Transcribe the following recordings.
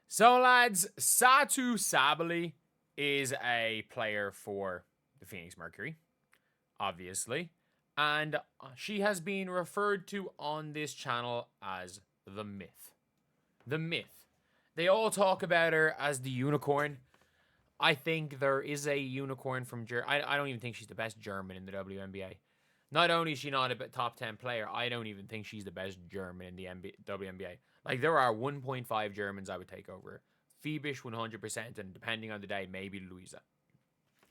So, lads, Satou Sabally is a player for the Phoenix Mercury, obviously. And she has been referred to on this channel as the Myth. The Myth. They all talk about her as the unicorn. I think there is a unicorn from Germany. I don't even think she's the best German in the WNBA. Not only is she not a top 10 player, I don't even think she's the best German in the WNBA. Like, there are 1.5 Germans I would take over her. Phoebish 100%, and depending on the day, maybe Louisa.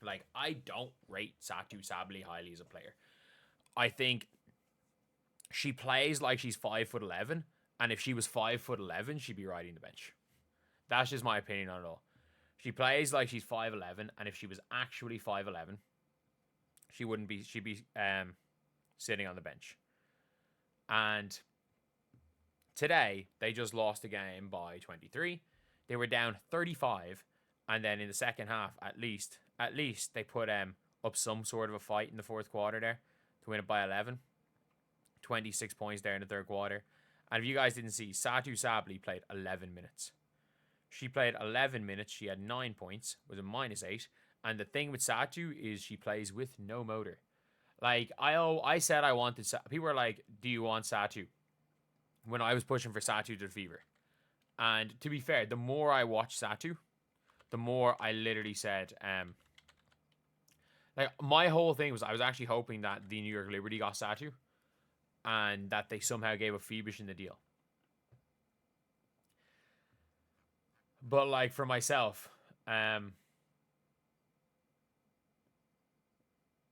Like, I don't rate Satou Sabally highly as a player. I think she plays like she's 5'11", and if she was 5'11", she'd be riding the bench. That's just my opinion on it all. She plays like she's 5'11", and if she was actually 5'11", she wouldn't be. She'd be sitting on the bench. And today they just lost a game by 23. They were down 35, and then in the second half, at least they put up some sort of a fight in the fourth quarter there to win it by 11. 26 points there in the third quarter. And if you guys didn't see, Satou Sabally played 11 minutes. She played 11 minutes. She had 9 points, was a -8. And the thing with Satou is she plays with no motor. Like, I said I wanted... People were like, do you want Satou? When I was pushing for Satou to the fever. And to be fair, the more I watched Satou, the more I literally said... like, my whole thing was I was actually hoping that the New York Liberty got Satou. And that they somehow gave a Phoebish in the deal. But, like, for myself,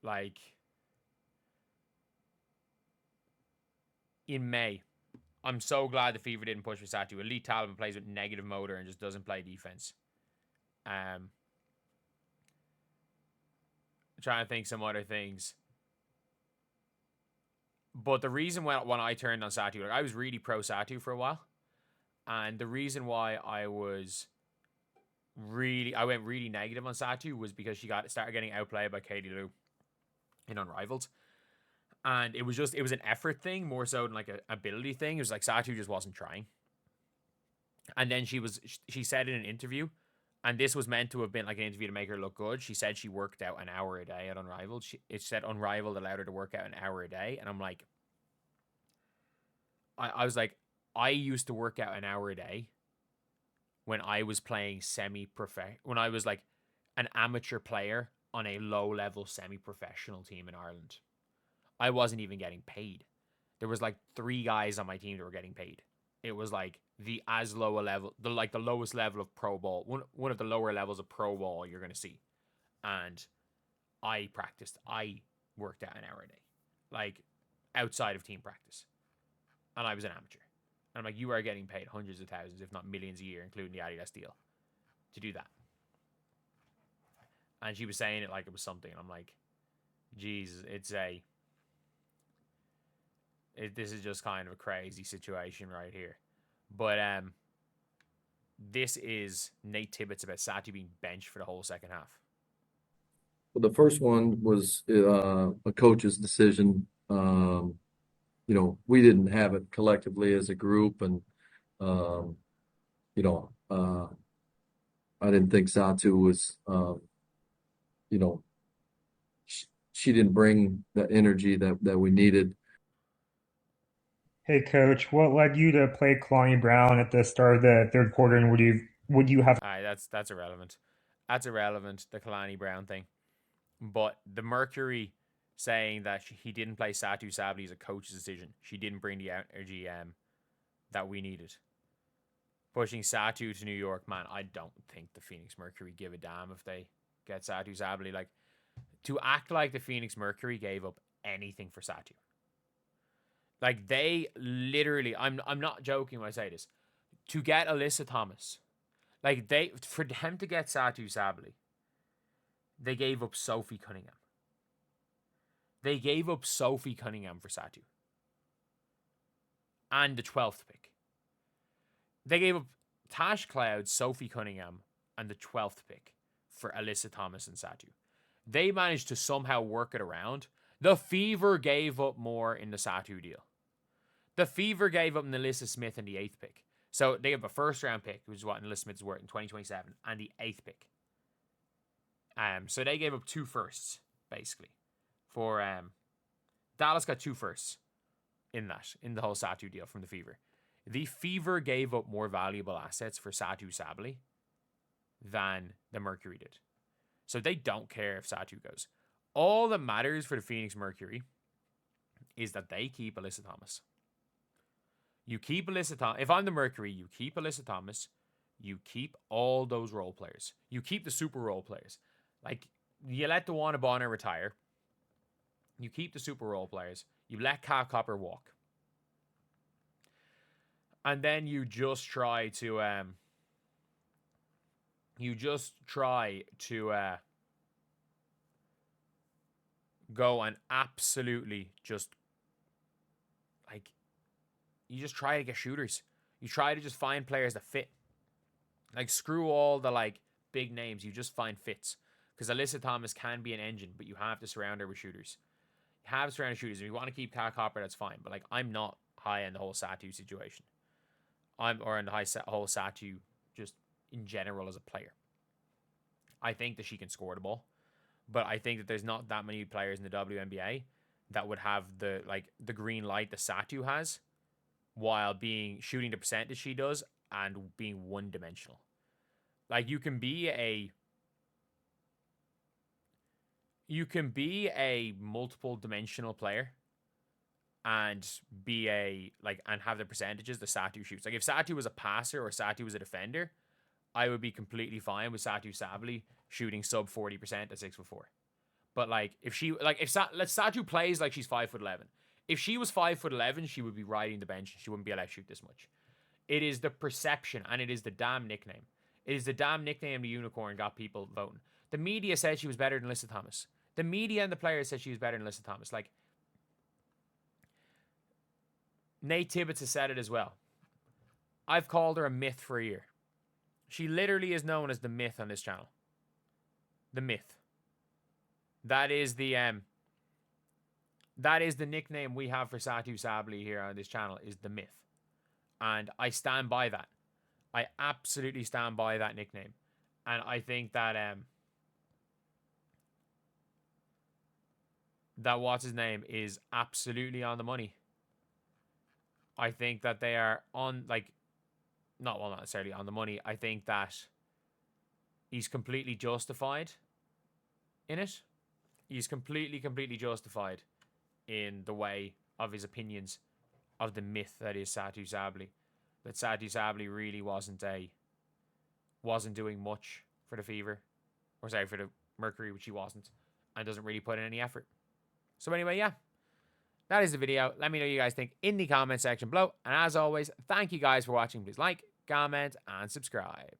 like, in May, I'm so glad the Fever didn't push for Satou. Elite Talbot plays with negative motor and just doesn't play defense. I'm trying to think some other things. But the reason when I turned on Satou, like, I was really pro Satou for a while. And the reason why I went really negative on Satou was because she started getting outplayed by Katie Lou in Unrivaled. And it was an effort thing more so than like an ability thing. It was like Satou just wasn't trying. And then she said in an interview, and this was meant to have been like an interview to make her look good. She said she worked out an hour a day at Unrivaled. It said Unrivaled allowed her to work out an hour a day. And I'm like, I was like, I used to work out an hour a day when I was playing semi-professional, when I was like an amateur player on a low-level semi-professional team in Ireland. I wasn't even getting paid. There was like 3 guys on my team that were getting paid. It was like the lowest level of pro ball, one of the lower levels of pro ball you're gonna see. And I worked out an hour a day, like outside of team practice, and I was an amateur. And I'm like, you are getting paid hundreds of thousands, if not millions a year, including the Adidas deal, to do that. And she was saying it like it was something, and I'm like, Jesus, this is just kind of a crazy situation right here. But this is Nate Tibbetts about Satou being benched for the whole second half. Well, the first one was a coach's decision. We didn't have it collectively as a group, and I didn't think Satou was, she didn't bring the energy that we needed. Hey coach, what led you to play Kalani Brown at the start of the third quarter, and would you have? All right, that's irrelevant. That's irrelevant, the Kalani Brown thing. But the Mercury saying that he didn't play Satou Sabally is a coach's decision. She didn't bring the energy that we needed. Pushing Satou to New York, man, I don't think the Phoenix Mercury give a damn if they get Satou Sabally. Like, to act like the Phoenix Mercury gave up anything for Satou. Like, they literally, I'm not joking when I say this, to get Alyssa Thomas, like, for them to get Satou Sabally, they gave up Sophie Cunningham. They gave up Sophie Cunningham for Satou. And the 12th pick. They gave up Tash Cloud, Sophie Cunningham, and the 12th pick for Alyssa Thomas and Satou. They managed to somehow work it around. The Fever gave up more in the Satou deal. The Fever gave up Nalissa Smith in the 8th pick. So they have a first-round pick, which is what Alyssa Smith is worth in 2027, and the 8th pick. So they gave up 2 firsts, basically. For Dallas got 2 firsts in the whole Satou deal from the Fever. The Fever gave up more valuable assets for Satou Sabally than the Mercury did. So they don't care if Satou goes. All that matters for the Phoenix Mercury is that they keep Alyssa Thomas. You keep Alyssa Thomas. If I'm the Mercury, you keep Alyssa Thomas. You keep all those role players. You keep the super role players. Like, you let DeWanna Bonner retire. You keep the super role players. You let Cal Copper walk. And then you just try to go and absolutely just, like, you just try to get shooters. You try to just find players that fit. Like, screw all the, like, big names. You just find fits. Because Alyssa Thomas can be an engine, but you have to surround her with shooters. You have to surround her with shooters. If you want to keep Cal Copper, that's fine. But, like, I'm not high on the whole Satou situation. Or in the whole Satou just in general as a player. I think that she can score the ball. But I think that there's not that many players in the WNBA that would have the green light that Satou has, while shooting the percentage she does and being one-dimensional. Like, you can be a multiple dimensional player and and have the percentages that Satou shoots. Like, if Satou was a passer or Satou was a defender, I would be completely fine with Satou Sabally shooting sub 40% at 6'4". But if Satou plays like she's 5'11", if she was 5'11", she would be riding the bench. She wouldn't be allowed to shoot this much. It is the perception, and it is the damn nickname. It is the damn nickname the unicorn got people voting. The media said she was better than Alyssa Thomas. The media and the players said she was better than Alyssa Thomas. Like, Nate Tibbetts has said it as well. I've called her a myth for a year. She literally is known as the myth on this channel. The myth. That is the nickname we have for Satou Sabally here on this channel, is the myth. And I stand by that. I absolutely stand by that nickname. And I think that that what's his name is absolutely on the money. I think that they are not necessarily on the money. I think that he's completely justified in it. He's completely justified in the way of his opinions of the myth that is Satou Sabally. That Satou Sabally really wasn't doing much for the Fever. Or sorry, for the Mercury, which he wasn't. And doesn't really put in any effort. So anyway, yeah. That is the video. Let me know what you guys think in the comment section below. And as always, thank you guys for watching. Please like, comment, and subscribe.